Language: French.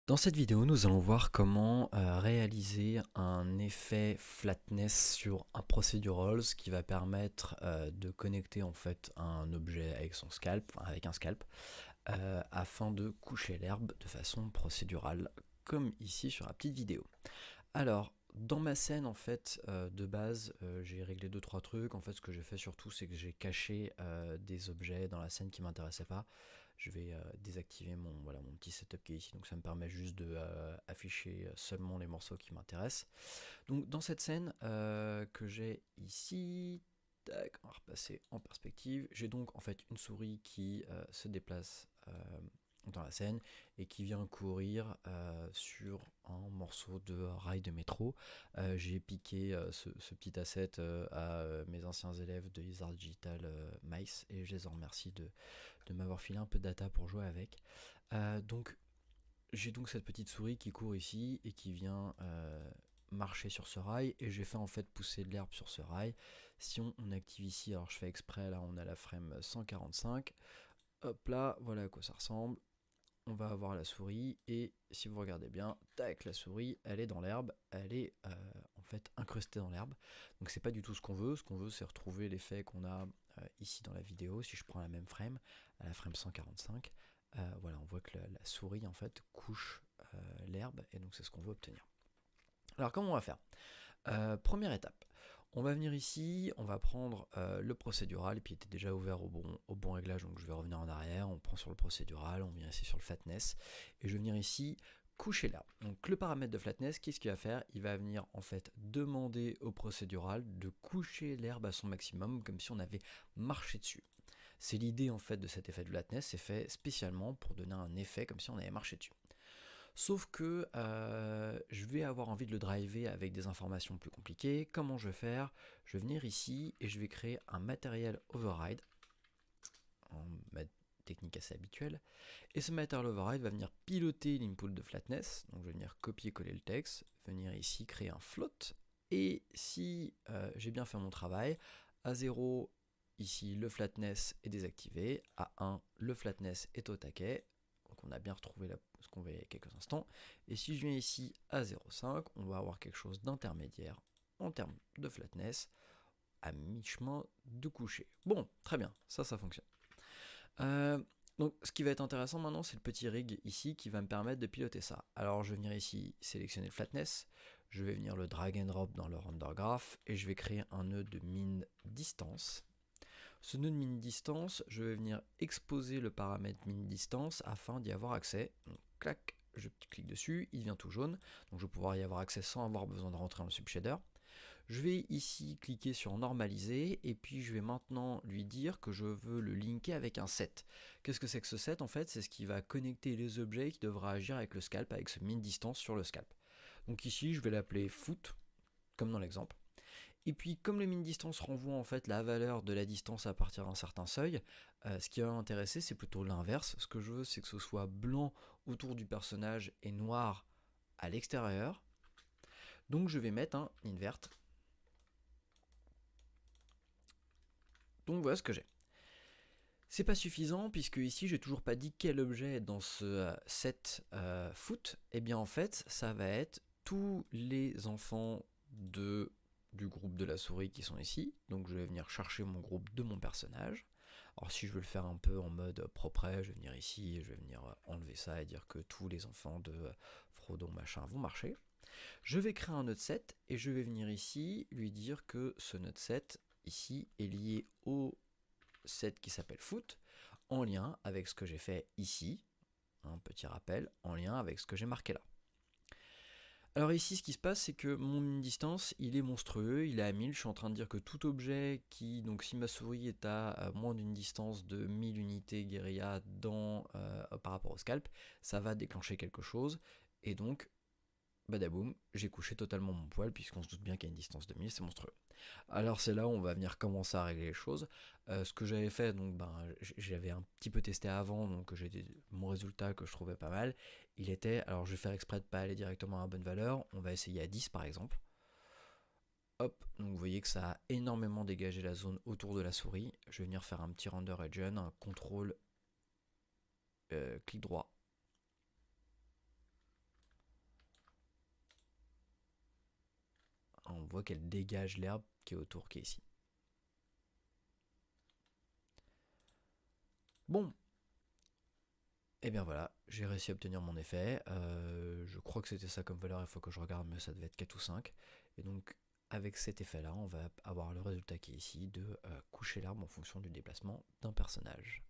Dans cette vidéo, nous allons voir comment réaliser un effet flatness sur un procedural, ce qui va permettre de connecter en fait un objet avec son scalp, enfin, avec un scalp, afin de coucher l'herbe de façon procédurale, comme ici sur la petite vidéo. Alors, dans ma scène en fait de base, j'ai réglé 2-3 trucs. En fait, ce que j'ai fait surtout, c'est que j'ai caché des objets dans la scène qui m'intéressaient pas. Je vais désactiver mon petit setup qui est ici, donc ça me permet juste de afficher seulement les morceaux qui m'intéressent. Donc dans cette scène que j'ai ici, tac, on va repasser en perspective. J'ai donc en fait une souris qui se déplace dans la scène et qui vient courir sur un morceau de rail de métro. J'ai piqué ce petit asset à mes anciens élèves de Lizard Digital Mice et je les en remercie de m'avoir filé un peu de data pour jouer avec. Donc j'ai donc cette petite souris qui court ici et qui vient marcher sur ce rail, et j'ai fait en fait pousser de l'herbe sur ce rail. Si on active ici, alors je fais exprès, là on a la frame 145, hop là, voilà à quoi ça ressemble. On va avoir la souris, et si vous regardez bien, tac, la souris elle est dans l'herbe, elle est en fait incrustée dans l'herbe. Donc c'est pas du tout ce qu'on veut. Ce qu'on veut, c'est retrouver l'effet qu'on a ici dans la vidéo. Si je prends la même frame, à la frame 145, voilà, on voit que la souris en fait couche l'herbe, et donc c'est ce qu'on veut obtenir. Alors comment on va faire? Première étape, on va venir ici, on va prendre le procédural, et puis il était déjà ouvert au bon réglage, donc je vais revenir en arrière, on prend sur le procédural, on vient ici sur le flatness, et je vais venir ici coucher l'herbe. Donc le paramètre de flatness, qu'est-ce qu'il va faire? Il va venir en fait demander au procédural de coucher l'herbe à son maximum, comme si on avait marché dessus. C'est l'idée en fait de cet effet de flatness, c'est fait spécialement pour donner un effet comme si on avait marché dessus. Sauf que je vais avoir envie de le driver avec des informations plus compliquées. Comment je vais faire? Je vais venir ici et je vais créer un material override, en technique assez habituelle. Et ce material override va venir piloter l'input de flatness. Donc je vais venir copier-coller le texte, venir ici créer un float. Et si j'ai bien fait mon travail, à 0, ici le flatness est désactivé, à 1, le flatness est au taquet. Donc on a bien retrouvé ce qu'on voyait il y a quelques instants. Et si je viens ici à 0,5, on va avoir quelque chose d'intermédiaire en termes de flatness, à mi-chemin de coucher. Bon, très bien, ça fonctionne. Donc ce qui va être intéressant maintenant, c'est le petit rig ici qui va me permettre de piloter ça. Alors je vais venir ici sélectionner le flatness, je vais venir le drag and drop dans le render graph, et je vais créer un nœud de min distance. Ce nœud de min distance, je vais venir exposer le paramètre min distance afin d'y avoir accès. Donc clac, je clique dessus, il devient tout jaune, donc je vais pouvoir y avoir accès sans avoir besoin de rentrer dans le subshader. Je vais ici cliquer sur normaliser, et puis je vais maintenant lui dire que je veux le linker avec un set. Qu'est-ce que c'est que ce set? En fait, c'est ce qui va connecter les objets qui devra agir avec le scalp, avec ce min distance sur le scalp. Donc ici, je vais l'appeler foot, comme dans l'exemple. Et puis, comme le min distance renvoie en fait la valeur de la distance à partir d'un certain seuil, ce qui va m'intéresser, c'est plutôt l'inverse. Ce que je veux, c'est que ce soit blanc autour du personnage et noir à l'extérieur. Donc je vais mettre un invert. Donc voilà ce que j'ai. C'est pas suffisant, puisque ici j'ai toujours pas dit quel objet est dans ce set foot. Et bien en fait, ça va être tous les enfants du groupe de la souris qui sont ici. Donc je vais venir chercher mon groupe de mon personnage. Alors si je veux le faire un peu en mode propre, je vais venir ici et je vais venir enlever ça et dire que tous les enfants de Frodon machin vont marcher. Je vais créer un node set et je vais venir ici lui dire que ce node set ici est lié au set qui s'appelle foot, en lien avec ce que j'ai fait ici, un petit rappel, en lien avec ce que j'ai marqué là. Alors ici, ce qui se passe, c'est que mon distance, il est monstrueux, il est à 1000. Je suis en train de dire que tout objet qui, donc si ma souris est à moins d'une distance de 1000 unités guérilla par rapport au scalp, ça va déclencher quelque chose. Et donc, badaboum, j'ai couché totalement mon poil, puisqu'on se doute bien qu'à une distance de 1000, c'est monstrueux. Alors c'est là où on va venir commencer à régler les choses. Ce que j'avais fait, donc j'avais un petit peu testé avant, donc mon résultat que je trouvais pas mal, il était, alors je vais faire exprès de pas aller directement à la bonne valeur, on va essayer à 10 par exemple. Hop, donc vous voyez que ça a énormément dégagé la zone autour de la souris. Je vais venir faire un petit render region, un contrôle clic droit. voit qu'elle dégage l'herbe qui est autour, qui est ici. Bon, et bien voilà, j'ai réussi à obtenir mon effet. Je crois que c'était ça comme valeur, il faut que je regarde, mais ça devait être 4 ou 5. Et donc, avec cet effet-là, on va avoir le résultat qui est ici de coucher l'arbre en fonction du déplacement d'un personnage.